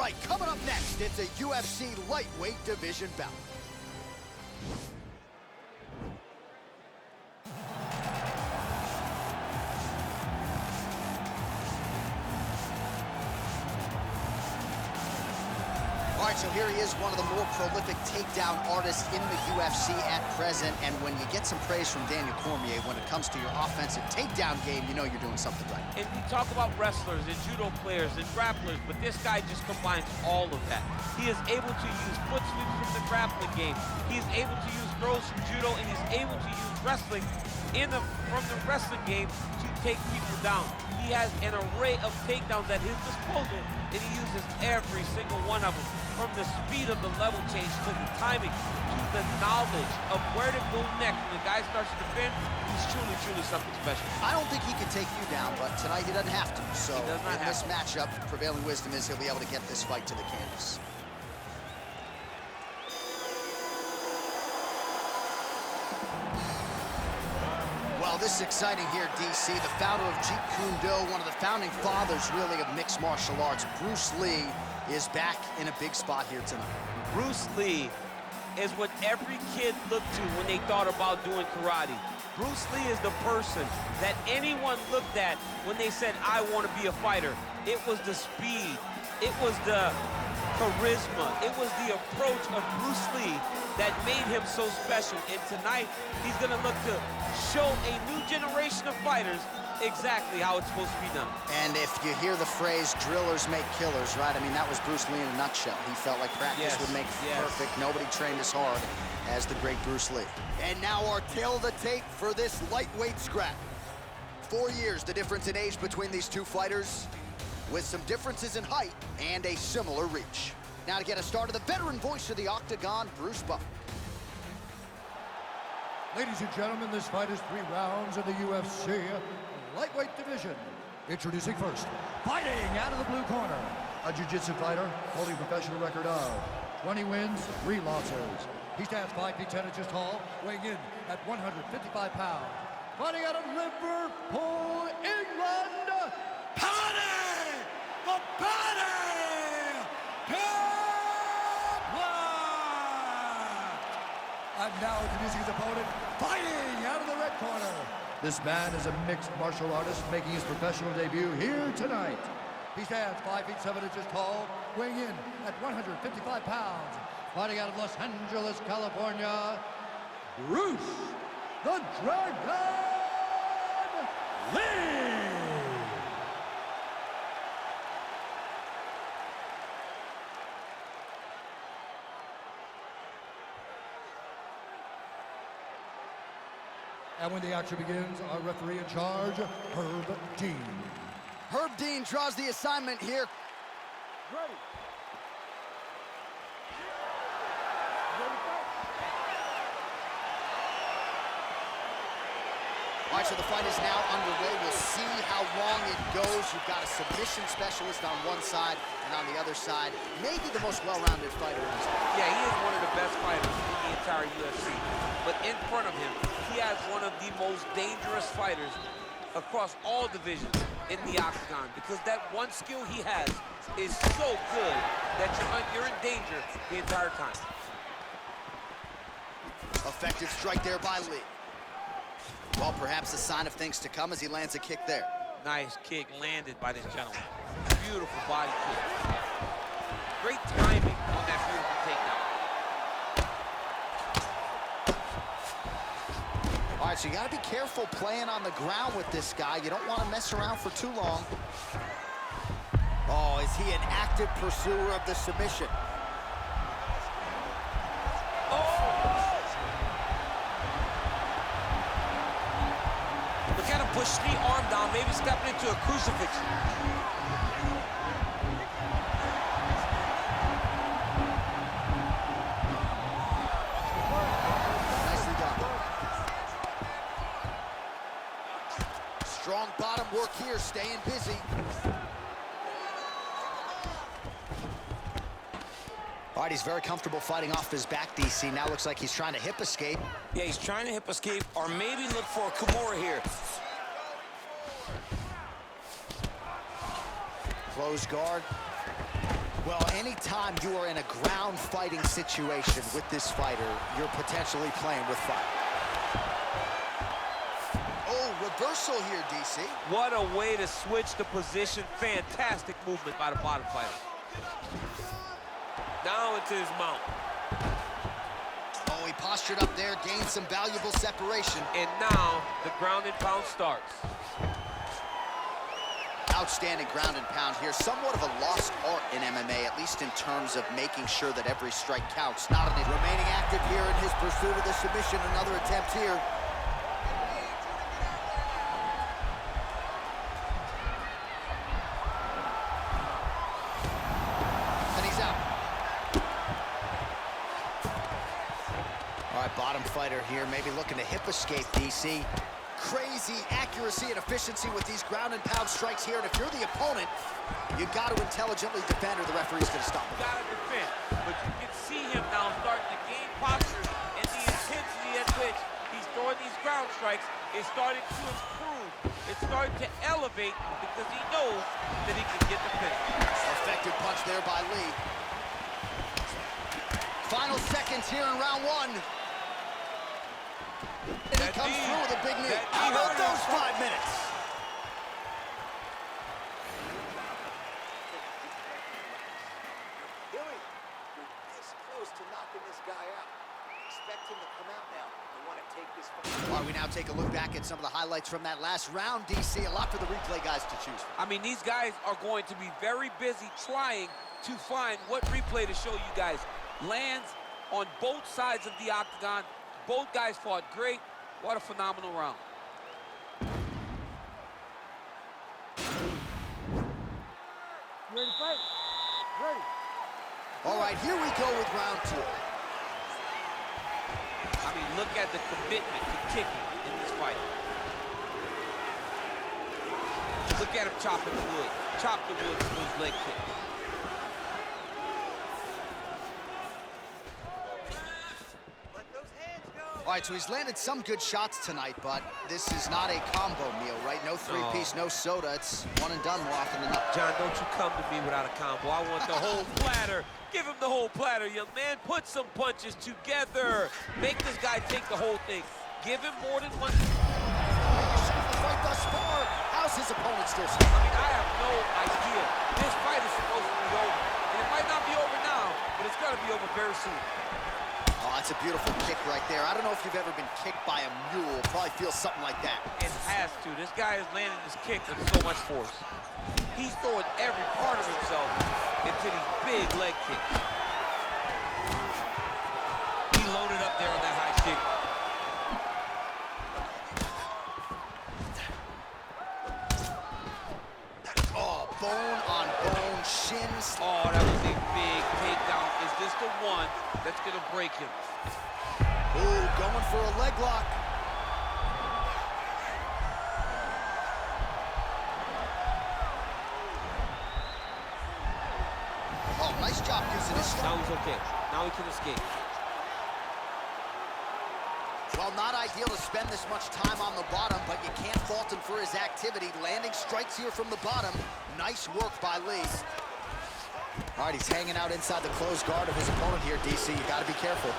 right, coming up next, it's a UFC lightweight division bout. All right, so here he is, one of the more prolific takedown artists in the UFC at present. And when you get some praise from Daniel Cormier when it comes to your offensive takedown game, you know you're doing something right. And we talk about wrestlers and judo players and grapplers, but this guy just combines all of that. He is able to use foot sweeps from the grappling game. He is able to use throws from judo, and he's able to use wrestling from the wrestling game to take people down. He has an array of takedowns at his disposal, and he uses every single one of them. From the speed of the level change to the timing to the knowledge of where to go next. When the guy starts to defend, he's truly, truly something special. I don't think he can take you down, but tonight he doesn't have to. So in this matchup, prevailing wisdom is he'll be able to get this fight to the canvas. Well, this is exciting here, DC. The founder of Jeet Kune Do, one of the founding fathers, really, of mixed martial arts, Bruce Lee, is back in a big spot here tonight. Bruce Lee is what every kid looked to when they thought about doing karate. Bruce Lee is the person that anyone looked at when they said, I want to be a fighter. It was the speed. It was the charisma. It was the approach of Bruce Lee that made him so special. And tonight, he's going to look to show a new generation of fighters exactly how it's supposed to be done. And if you hear the phrase, drillers make killers, right? I mean, that was Bruce Lee in a nutshell. He felt like practice would make perfect. Nobody trained as hard as the great Bruce Lee. And now our tail of the tape for this lightweight scrap. 4 years, the difference in age between these two fighters, with some differences in height and a similar reach. Now to get us started, the veteran voice of the Octagon, Bruce Buck. Ladies and gentlemen, this fight is 3 rounds in the UFC lightweight division. Introducing first, fighting out of the blue corner, a jiu-jitsu fighter holding a professional record of 20 wins, 3 losses. He stands 5 feet 10 inches tall, weighing in at 155 pounds. Fighting out of Liverpool, England, Paddy the Paddy Pimblett! And now introducing his opponent, fighting out of the red corner. This man is a mixed martial artist making his professional debut here tonight. He stands 5 feet 7 inches tall, weighing in at 155 pounds. Fighting out of Los Angeles, California, Bruce the Dragon Lee! And when the action begins, our referee in charge, Herb Dean. Herb Dean draws the assignment here. Ready. All right, so the fight is now underway. We'll see how long it goes. You've got a submission specialist on one side, and on the other side, maybe the most well-rounded fighter in this fight. Yeah, he is one of the best fighters in the entire UFC. But in front of him, he has one of the most dangerous fighters across all divisions in the Octagon, because that one skill he has is so good that you're in danger the entire time. Effective strike there by Lee. Well, perhaps a sign of things to come as he lands a kick there. Nice kick landed by this gentleman. Beautiful body kick. Great timing on that beautiful takedown. All right, so you got to be careful playing on the ground with this guy. You don't want to mess around for too long. Oh, is he an active pursuer of the submission? Look at him push the arm down, maybe stepping into a crucifix. Nicely done. Strong bottom work here, staying busy. All right, he's very comfortable fighting off his back, DC. Now looks like he's trying to hip escape. Yeah, he's trying to hip escape or maybe look for a Kimura here. Close guard. Well, anytime you are in a ground fighting situation with this fighter, you're potentially playing with fire. Oh, reversal here, DC. What a way to switch the position. Fantastic movement by the bottom fighter. Now into his mount. Oh, he postured up there, gained some valuable separation. And now the ground and pound starts. Outstanding ground and pound here. Somewhat of a lost art in MMA, at least in terms of making sure that every strike counts. Not only remaining active here in his pursuit of the submission. Another attempt here. And he's out. All right, bottom fighter here, maybe looking to hip escape, DC. Crazy accuracy and efficiency with these ground and pound strikes here. And if you're the opponent, you got to intelligently defend or the referee's going to stop him. You got to defend, but you can see him now starting to gain posture, and the intensity at which he's throwing these ground strikes is starting to improve. It's starting to elevate because he knows that he can get the finish. Effective punch there by Lee. Final seconds here in round one. And he comes through with a big knee. How about those 5 minutes? Billy, you're this close to knocking this guy out. Expect him to come out now. They want to take this fight. All right, we now take a look back at some of the highlights from that last round, DC. A lot for the replay guys to choose from. I mean, these guys are going to be very busy trying to find what replay to show you guys. Lands on both sides of the octagon. Both guys fought great. What a phenomenal round. You ready to fight? Ready. All right, here we go with round two. I mean, look at the commitment to kicking in this fight. Look at him chopping the wood. Chop the wood with those leg kicks. All right, so he's landed some good shots tonight, but this is not a combo meal, right? No three-piece, no soda. It's one and done more often than not. John, don't you come to me without a combo. I want the whole platter. Give him the whole platter, young man. Put some punches together. Make this guy take the whole thing. Give him more than one. The fight thus far. How's his opponent still standing? I mean, I have no idea. This fight is supposed to be over. And it might not be over now, but it's going to be over very soon. Oh, that's a beautiful kick right there. I don't know if you've ever been kicked by a mule. Probably feels something like that. It has to. This guy is landing this kick with so much force. He's throwing every part of himself into these big leg kicks. He loaded up there on that high kick. Oh, bone on bone, shins. Oh, that was a big takedown. Is this the one that's going to break him? Ooh, going for a leg lock. Oh, nice job using his strength. Now he's okay. Now he can escape. Well, not ideal to spend this much time on the bottom, but you can't fault him for his activity. Landing strikes here from the bottom. Nice work by Lee. All right, he's hanging out inside the closed guard of his opponent here, DC. You got to be careful.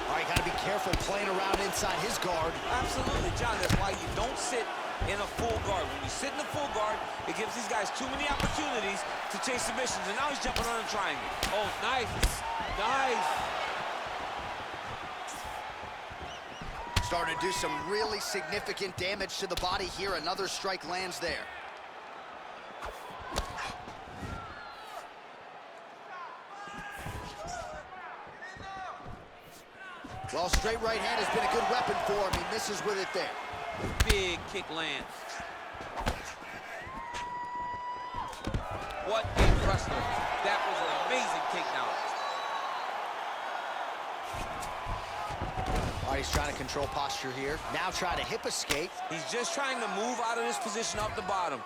All right, got to be careful playing around inside his guard. Absolutely, John. That's why you don't sit in a full guard. When you sit in a full guard, it gives these guys too many opportunities to chase submissions. And now he's jumping on a triangle. Oh, nice. Nice. Starting to do some really significant damage to the body here. Another strike lands there. Well, straight right hand has been a good weapon for him. He misses with it there. Big kick lands. What a wrestler. That was an amazing takedown. All right, he's trying to control posture here. Now trying to hip escape. He's just trying to move out of this position off the bottom.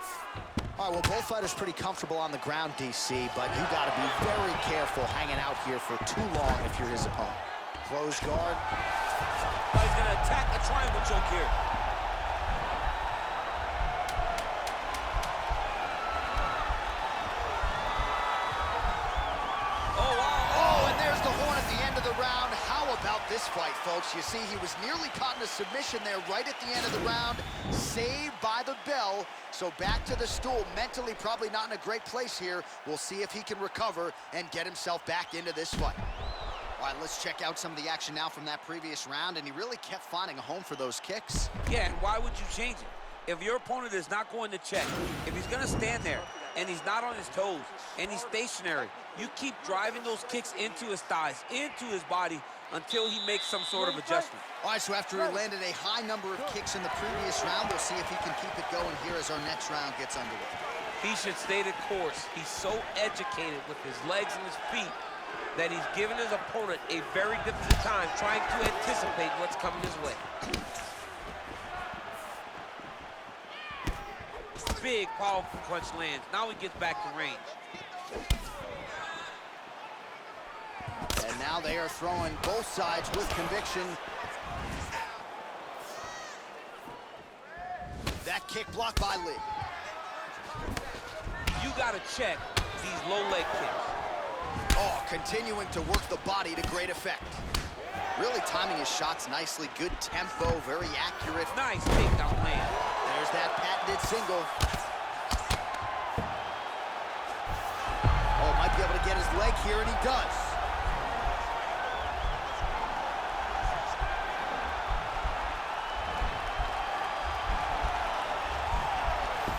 All right, well, both fighters pretty comfortable on the ground, DC, but you got to be very careful hanging out here for too long if you're his opponent. Close guard. Oh, he's going to attack a triangle choke here. this fight, folks. You see, he was nearly caught in a submission there right at the end of the round, saved by the bell. So back to the stool, mentally probably not in a great place here. We'll see if he can recover and get himself back into this fight. All right, let's check out some of the action now from that previous round, and he really kept finding a home for those kicks. Yeah, and why would you change it? If your opponent is not going to check, if he's going to stand there and he's not on his toes and he's stationary, you keep driving those kicks into his thighs, into his body, until he makes some sort of adjustment. All right, so after he landed a high number of kicks in the previous round, we'll see if he can keep it going here as our next round gets underway. He should stay the course. He's so educated with his legs and his feet that he's given his opponent a very difficult time trying to anticipate what's coming his way. Big, powerful punch lands. Now he gets back to range. And now they are throwing both sides with conviction. That kick blocked by Lee. You gotta check these low leg kicks. Oh, continuing to work the body to great effect. Really timing his shots nicely. Good tempo, very accurate. Nice takedown land. There's that patented single. Oh, might be able to get his leg here, and he does.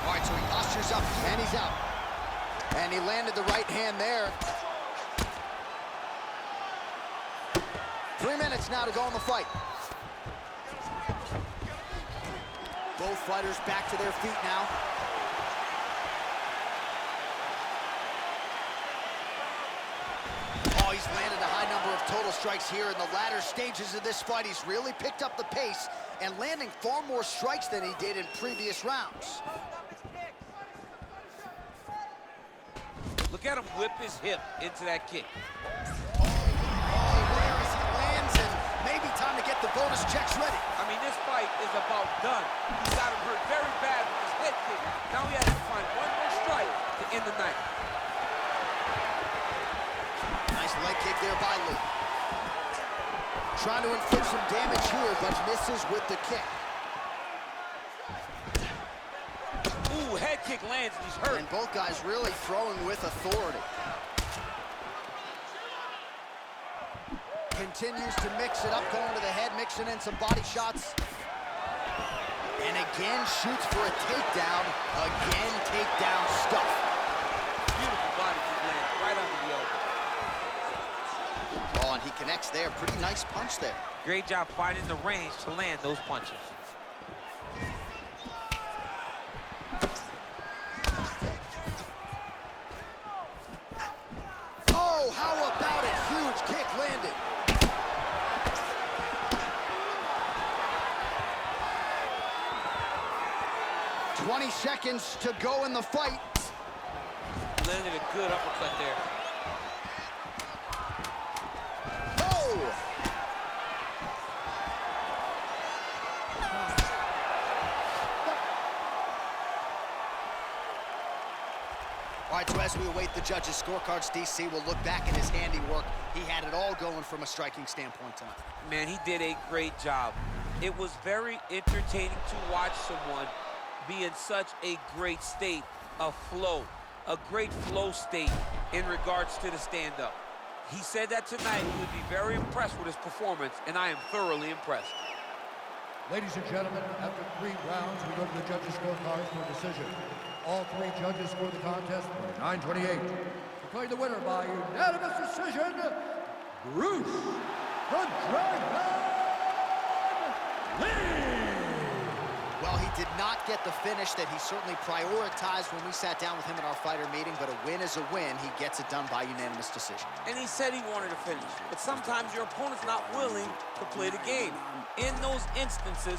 All right, so he postures up, and he's out. And he landed the right hand there. 3 minutes now to go in the fight. Both fighters back to their feet now. Oh, he's landed a high number of total strikes here in the latter stages of this fight. He's really picked up the pace and landing far more strikes than he did in previous rounds. Look at him whip his hip into that kick. Maybe time to get the bonus checks ready. I mean, this fight is about done. He got him hurt very bad with his head kick. Now he has to find one more strike to end the night. Nice leg kick there by Lee. Trying to inflict some damage here, but misses with the kick. Ooh, head kick lands and he's hurt. And both guys really throwing with authority. Continues to mix it up, going to the head, mixing in some body shots. And again shoots for a takedown. Again, takedown stuff. Beautiful body kick lands right under the elbow. Oh, and he connects there. Pretty nice punch there. Great job finding the range to land those punches. Oh, how about it? Huge kick landed. 20 seconds to go in the fight. Landed a good uppercut there. Oh! All right, so as we await the judges' scorecards, DC will look back at his handiwork. He had it all going from a striking standpoint tonight. Man, he did a great job. It was very entertaining to watch someone be in such a great state of flow, a great flow state in regards to the stand-up. He said that tonight he would be very impressed with his performance, and I am thoroughly impressed. Ladies and gentlemen, after 3 rounds, we go to the judges' scorecards for a decision. All 3 judges scored the contest for 9-28. Declaring the winner by unanimous decision, Bruce the Dragon Lee! Well, he did not get the finish that he certainly prioritized when we sat down with him at our fighter meeting, but a win is a win. He gets it done by unanimous decision. And he said he wanted to finish. But sometimes your opponent's not willing to play the game. In those instances,